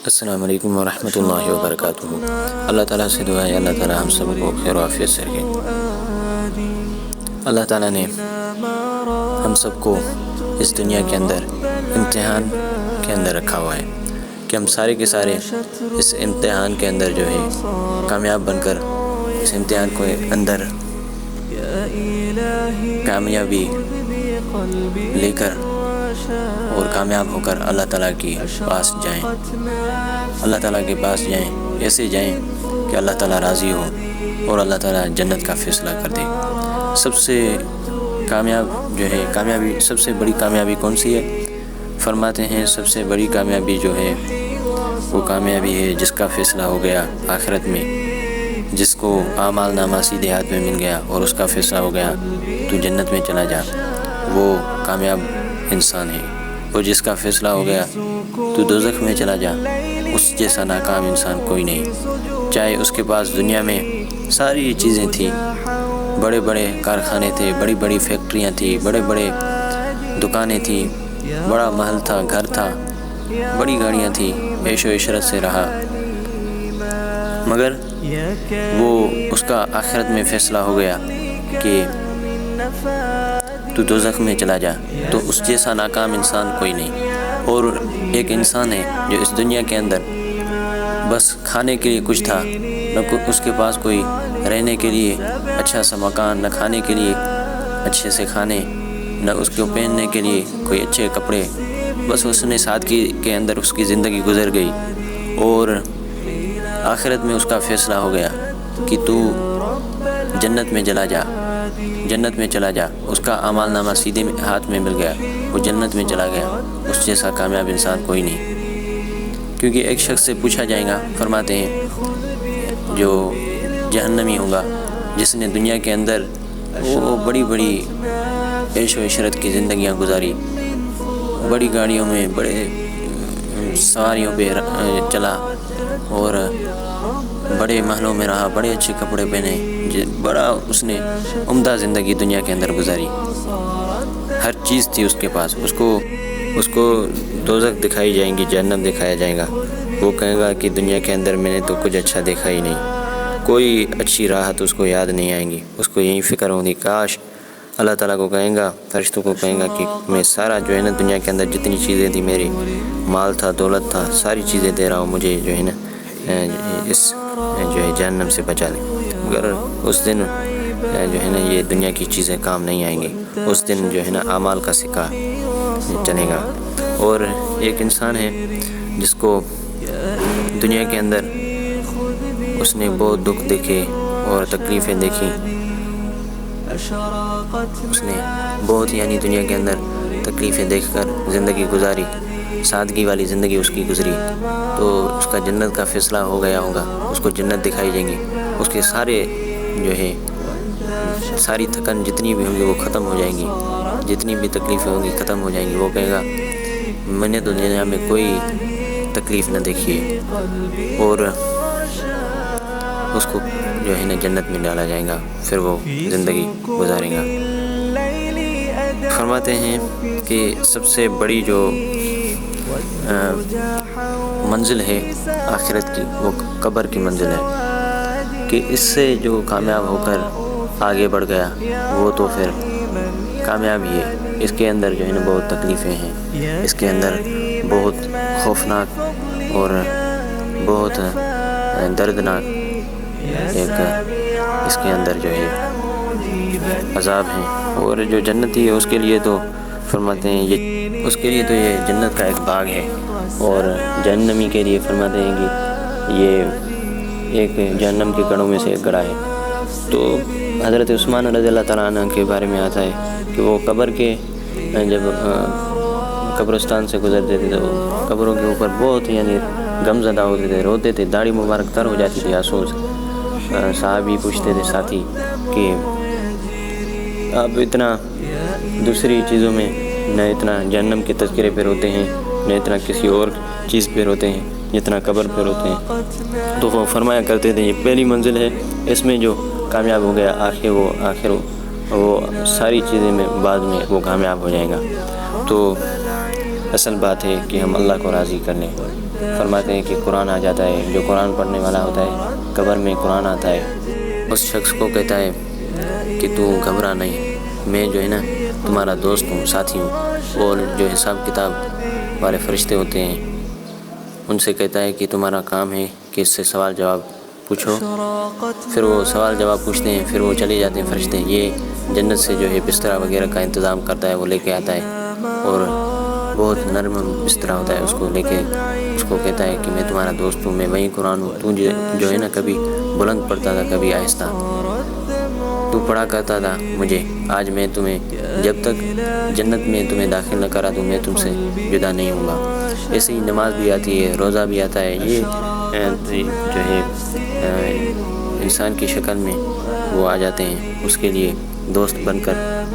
السلام علیکم ورحمۃ اللہ وبرکاتہ۔ اللہ تعالیٰ سے دعا ہے اللہ تعالیٰ ہم سب کو خیر و عافیت سے رکھے۔ اللہ تعالیٰ نے ہم سب کو اس دنیا کے اندر امتحان کے اندر رکھا ہوا ہے کہ ہم سارے کے سارے اس امتحان کے اندر جو ہے کامیاب بن کر اس امتحان کے اندر کامیابی لے کر اور کامیاب ہو کر اللہ تعالیٰ کے پاس جائیں، اللہ تعالیٰ کے پاس جائیں، ایسے جائیں کہ اللہ تعالیٰ راضی ہو اور اللہ تعالیٰ جنت کا فیصلہ کر دے۔ سب سے کامیاب جو ہے کامیابی، سب سے بڑی کامیابی کون سی ہے؟ فرماتے ہیں سب سے بڑی کامیابی جو ہے وہ کامیابی ہے جس کا فیصلہ ہو گیا آخرت میں، جس کو اعمال نامہ سیدھے ہاتھ میں مل گیا اور اس کا فیصلہ ہو گیا تو جنت میں چلا جا، وہ کامیاب انسان ہے۔ اور جس کا فیصلہ ہو گیا تو دوزخ میں چلا جا، اس جیسا ناکام انسان کوئی نہیں۔ چاہے اس کے پاس دنیا میں ساری چیزیں تھیں، بڑے بڑے کارخانے تھے، بڑی بڑی فیکٹریاں تھیں، بڑے بڑے دکانیں تھیں، بڑا محل تھا، گھر تھا، بڑی گاڑیاں تھیں، عیش و عشرت سے رہا، مگر وہ اس کا آخرت میں فیصلہ ہو گیا کہ تو دوزخ میں چلا جا، تو اس جیسا ناکام انسان کوئی نہیں۔ اور ایک انسان ہے جو اس دنیا کے اندر بس کھانے کے لیے کچھ تھا، نہ اس کے پاس کوئی رہنے کے لیے اچھا سا مکان، نہ کھانے کے لیے اچھے سے کھانے، نہ اس کو پہننے کے لیے کوئی اچھے کپڑے، بس اس نے سادگی کے اندر اس کی زندگی گزر گئی۔ اور آخرت میں اس کا فیصلہ ہو گیا کہ تو جنت میں چلا جا، جنت میں چلا جا، اس کا اعمال نامہ سیدھے ہاتھ میں مل گیا، وہ جنت میں چلا گیا، اس جیسا کامیاب انسان کوئی نہیں۔ کیونکہ ایک شخص سے پوچھا جائے گا، فرماتے ہیں جو جہنمی ہوگا، جس نے دنیا کے اندر وہ بڑی بڑی عیش و عشرت کی زندگیاں گزاری، بڑی گاڑیوں میں، بڑے سواریوں پہ چلا اور بڑے محلوں میں رہا، بڑے اچھے کپڑے پہنے، بڑا اس نے عمدہ زندگی دنیا کے اندر گزاری، ہر چیز تھی اس کے پاس، اس کو دوزخ دکھائی جائیں گی، جہنم دکھایا جائے گا، وہ کہے گا کہ دنیا کے اندر میں نے تو کچھ اچھا دیکھا ہی نہیں، کوئی اچھی راحت اس کو یاد نہیں آئیں گی، اس کو یہی فکر ہوگی کاش اللہ تعالیٰ کو کہیں گا، فرشتوں کو کہیں گا کہ میں سارا جو ہے نا دنیا کے اندر جتنی چیزیں تھی، میری مال تھا، دولت تھا، ساری چیزیں دے رہا ہوں، مجھے جو ہے نا اس جو ہے جہنم سے بچا لیں۔ مگر اس دن جو ہے نا یہ دنیا کی چیزیں کام نہیں آئیں گی، اس دن جو ہے نا اعمال کا سکہ چلے گا۔ اور ایک انسان ہے جس کو دنیا کے اندر اس نے بہت دکھ دیکھے اور تکلیفیں دیکھی، اس نے بہت دنیا کے اندر تکلیفیں دیکھ کر زندگی گزاری، سادگی والی زندگی اس کی گزری، تو اس کا جنت کا فیصلہ ہو گیا ہوگا، اس کو جنت دکھائی جائیں گی، اس کے سارے جو ہے ساری تھکن جتنی بھی ہوں گی وہ ختم ہو جائیں گی، جتنی بھی تکلیفیں ہوں گی ختم ہو جائیں گی، وہ کہے گا میں نے تو دنیا میں کوئی تکلیف نہ دیکھی ہے، اور اس کو جو ہے نا جنت میں ڈالا جائے گا، پھر وہ زندگی گزارے گا۔ فرماتے ہیں کہ سب سے بڑی جو منزل ہے آخرت کی وہ قبر کی منزل ہے، کہ اس سے جو کامیاب ہو کر آگے بڑھ گیا وہ تو پھر کامیاب ہی ہے۔ اس کے اندر جو ہے نا بہت تکلیفیں ہیں، اس کے اندر بہت خوفناک اور بہت دردناک ایک اس کے اندر جو ہے عذاب ہیں۔ اور جو جنتی ہے اس کے لیے تو فرماتے ہیں اس کے لیے تو یہ جنت کا ایک باغ ہے، اور جہنمی کے لیے فرماتے ہیں کہ یہ ایک جہنم کے گڑھوں میں سے ایک گڑھا ہے۔ تو حضرت عثمان رضی اللہ تعالیٰ عنہ کے بارے میں آتا ہے کہ وہ قبر کے جب قبرستان سے گزرتے تھے تو قبروں کے اوپر بہت غم زدہ ہوتے تھے، روتے تھے، داڑھی مبارک تر ہو جاتی تھی آنسوں سے۔ صحابی پوچھتے تھے ساتھی کہ آپ اتنا دوسری چیزوں میں نہ اتنا جہنم کے تذکرے پہ روتے ہیں، نہ اتنا کسی اور چیز پہ روتے ہیں جتنا قبر پہ روتے ہیں۔ تو وہ فرمایا کرتے تھے یہ پہلی منزل ہے، اس میں جو کامیاب ہو گیا آخر وہ ساری چیزیں میں بعد میں وہ کامیاب ہو جائے گا۔ تو اصل بات ہے کہ ہم اللہ کو راضی کر لیں، فرماتے ہیں کہ قرآن آ جاتا ہے، جو قرآن پڑھنے والا ہوتا ہے قبر میں قرآن آتا ہے، اس شخص کو کہتا ہے کہ تو گھبرا نہیں، میں جو ہے نا تمہارا دوست ہوں، ساتھی ہوں۔ اور جو حساب کتاب والے فرشتے ہوتے ہیں ان سے کہتا ہے کہ تمہارا کام ہے کہ اس سے سوال جواب پوچھو۔ پھر وہ سوال جواب پوچھتے ہیں، پھر وہ چلے جاتے ہیں فرشتے۔ یہ جنت سے جو ہے بستر وغیرہ کا انتظام کرتا ہے، وہ لے کے آتا ہے، اور بہت نرم بستر ہوتا ہے، اس کو لے کے اس کو کہتا ہے کہ میں تمہارا دوست ہوں، میں وہی قرآن ہوں، تو جو ہے نا کبھی بلند پڑھتا تھا کبھی آہستہ، تو پڑھا کرتا تھا مجھے، آج میں تمہیں جب تک جنت میں تمہیں داخل نہ کرا دوں میں تم سے جدا نہیں ہوں گا۔ ایسے ہی نماز بھی آتی ہے، روزہ بھی آتا ہے، یہ جو ہے انسان کی شکل میں وہ آ جاتے ہیں، اس کے لیے دوست بن کر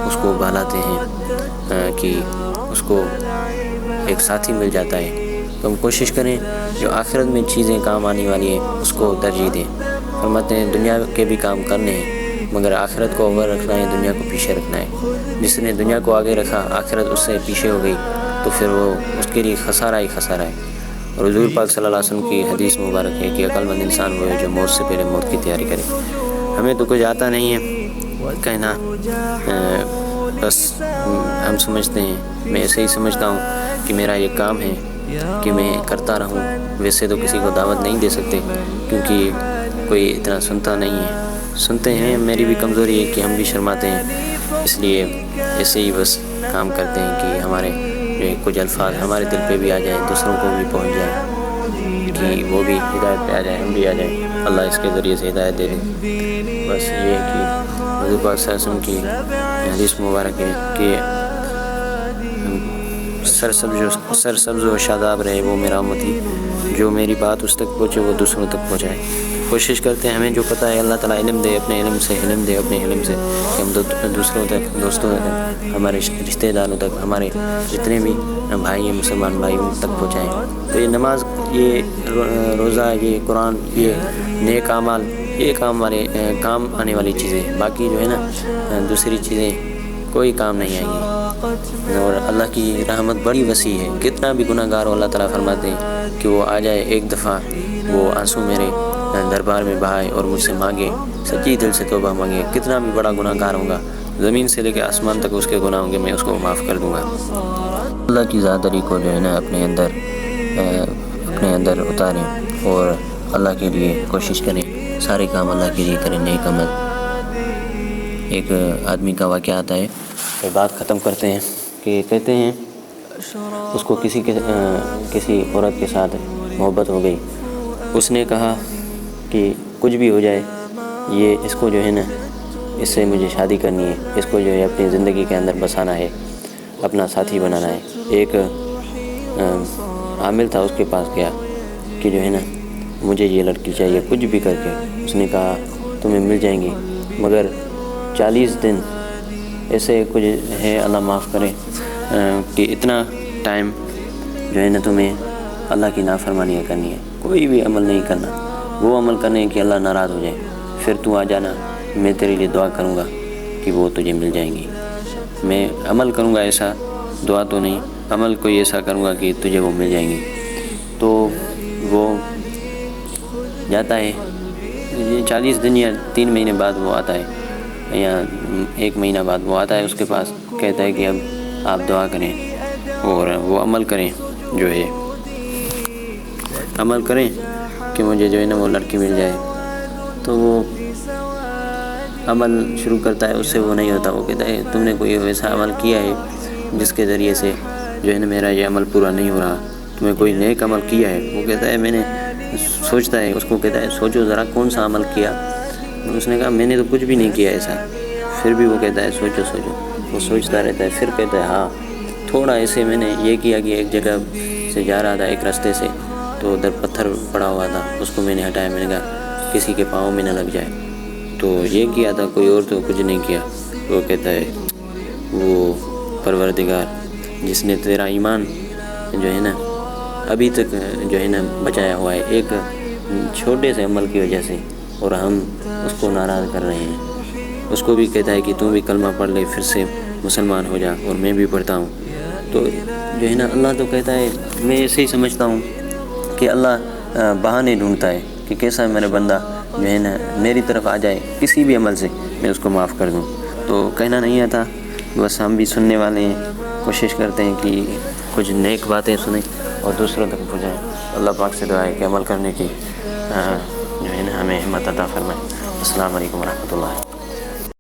اس کو بہلاتے ہیں کہ اس کو ایک ساتھی مل جاتا ہے۔ تو ہم کوشش کریں جو آخرت میں چیزیں کام آنے والی ہیں اس کو ترجیح دیں۔ فرماتے ہیں دنیا کے بھی کام کرنے ہیں مگر آخرت کو اوپر رکھنا ہے، دنیا کو پیچھے رکھنا ہے۔ جس نے دنیا کو آگے رکھا آخرت اس سے پیچھے ہو گئی تو پھر وہ اس کے لیے خسارہ ہی خسارہ ہے۔ اور حضور پاک صلی اللہ علیہ وسلم کی حدیث مبارک ہے کہ عقل مند انسان وہ ہے جو موت سے پہلے موت کی تیاری کرے۔ ہمیں تو کچھ آتا نہیں ہے کہنا، بس ہم سمجھتے ہیں، میں ایسے ہی سمجھتا ہوں کہ میرا یہ کام ہے کہ میں کرتا رہوں۔ ویسے تو کسی کو دعوت نہیں دے سکتے کیونکہ کوئی اتنا سنتا نہیں ہے، سنتے ہیں، میری بھی کمزوری ہے کہ ہم بھی شرماتے ہیں، اس لیے ایسے ہی بس کام کرتے ہیں کہ ہمارے کچھ الفاظ ہمارے دل پہ بھی آ جائیں، دوسروں کو بھی پہنچ جائیں، کہ وہ بھی ہدایت پہ آ جائیں، ہم بھی آ جائیں، اللہ اس کے ذریعے سے ہدایت دے دیں۔ بس یہ ہے کہ حضور پاک صلی اللہ علیہ وسلم کی حدیث مبارک ہے کہ سرسبز و شاداب رہے وہ میرا امتی، جو میری بات اس تک پہنچے وہ دوسروں تک پہنچائے۔ کوشش کرتے ہیں، ہمیں جو پتہ ہے اللہ تعالیٰ علم دے، اپنے علم سے علم دے، اپنے علم سے کہ ہم دوسروں تک، دوستوں تک، ہمارے رشتہ داروں تک، ہمارے جتنے بھی بھائی ہیں مسلمان بھائی ان تک پہنچائیں۔ تو یہ نماز، یہ روزہ، یہ قرآن، یہ نیک اعمال، یہ کام آنے والی چیزیں، باقی جو ہے نا دوسری چیزیں کوئی کام نہیں آئیں گی۔ اور اللہ کی رحمت بڑی وسیع ہے، کتنا بھی گناہ گار ہو اللہ تعالیٰ فرماتے ہیں کہ وہ آ جائے ایک دفعہ، وہ آنسو میرے دربار میں بہائے اور مجھ سے مانگے، سچی دل سے توبہ مانگے، کتنا بھی بڑا گناہ گار ہوگا، زمین سے لے کے آسمان تک اس کے گناہ ہوں گے، میں اس کو معاف کر دوں گا۔ اللہ کی ذاتری کو جو ہے نا اپنے اندر اتاریں اور اللہ کے لیے کوشش کریں، سارے کام اللہ کے لیے کریں، نیک عمل۔ ایک آدمی کا واقعہ آتا ہے، بات ختم کرتے ہیں کہ کہتے ہیں اس کو کسی عورت کے ساتھ محبت ہو گئی، اس نے کہا کہ کچھ بھی ہو جائے یہ اس کو جو ہے نا اس سے مجھے شادی کرنی ہے، اس کو جو ہے اپنی زندگی کے اندر بسانا ہے، اپنا ساتھی بنانا ہے۔ ایک عامل تھا، اس کے پاس گیا کہ جو ہے نا مجھے یہ لڑکی چاہیے کچھ بھی کر کے۔ اس نے کہا تمہیں مل جائیں گی مگر 40 دن ایسے کچھ ہے، اللہ معاف کرے، کہ اتنا ٹائم جو ہے نا تمہیں اللہ کی نافرمانیاں کرنی ہے، کوئی بھی عمل نہیں کرنا، وہ عمل کرنے ہیں کہ اللہ ناراض ہو جائے، پھر تو آ جانا، میں تیرے لیے دعا کروں گا کہ وہ تجھے مل جائیں گی۔ میں عمل کروں گا ایسا، دعا تو نہیں، عمل کوئی ایسا کروں گا کہ تجھے وہ مل جائیں گی۔ تو وہ جاتا ہے، 40 دن یا 3 مہینے بعد وہ آتا ہے یا 1 مہینہ بعد وہ آتا ہے اس کے پاس، کہتا ہے کہ اب آپ دعا کریں اور وہ عمل کریں، جو ہے عمل کریں کہ مجھے جو ہے نا وہ لڑکی مل جائے۔ تو وہ عمل شروع کرتا ہے، اس سے وہ نہیں ہوتا، وہ کہتا ہے تم نے کوئی ویسا عمل کیا ہے جس کے ذریعے سے جو ہے نا میرا یہ عمل پورا نہیں ہو رہا، تمہیں کوئی نیک عمل کیا ہے؟ وہ کہتا ہے میں نے، سوچتا ہے، اس کو کہتا ہے سوچو ذرا کون سا عمل کیا؟ اس نے کہا میں نے تو کچھ بھی نہیں کیا ایسا۔ پھر بھی وہ کہتا ہے سوچو، وہ سوچتا رہتا ہے، پھر کہتا ہے ہاں تھوڑا ایسے میں نے یہ کیا کہ ایک جگہ سے جا رہا تھا ایک راستے سے، تو ادھر پتھر پڑا ہوا تھا، اس کو میں نے ہٹایا، میں نے کہا کسی کے پاؤں میں نہ لگ جائے، تو یہ کیا تھا، کوئی اور تو کچھ نہیں کیا۔ وہ کہتا ہے وہ پروردگار جس نے تیرا ایمان جو ہے نا ابھی تک جو ہے نا بچایا ہوا ہے ایک چھوٹے سے عمل کی وجہ سے، اور ہم اس کو ناراض کر رہے ہیں۔ اس کو بھی کہتا ہے کہ تم بھی کلمہ پڑھ لے، پھر سے مسلمان ہو جا، اور میں بھی پڑھتا ہوں۔ تو جو ہے نا اللہ تو کہتا ہے، میں ایسے ہی سمجھتا ہوں کہ کہ اللہ بہانے ڈھونڈتا ہے کہ کیسا میرا بندہ جو ہے نا میری طرف آ جائے کسی بھی عمل سے میں اس کو معاف کر دوں. تو کہنا نہیں آتا، بس ہم بھی سننے والے ہیں، کوشش کرتے ہیں کہ کچھ نیک باتیں سنیں اور دوسروں تک پہنچائیں. اللہ پاک سے دعا ہے کہ عمل کرنے کی جو ہے نا ہمیں ہمت عطا فرمائے. السلام علیکم ورحمۃ اللہ.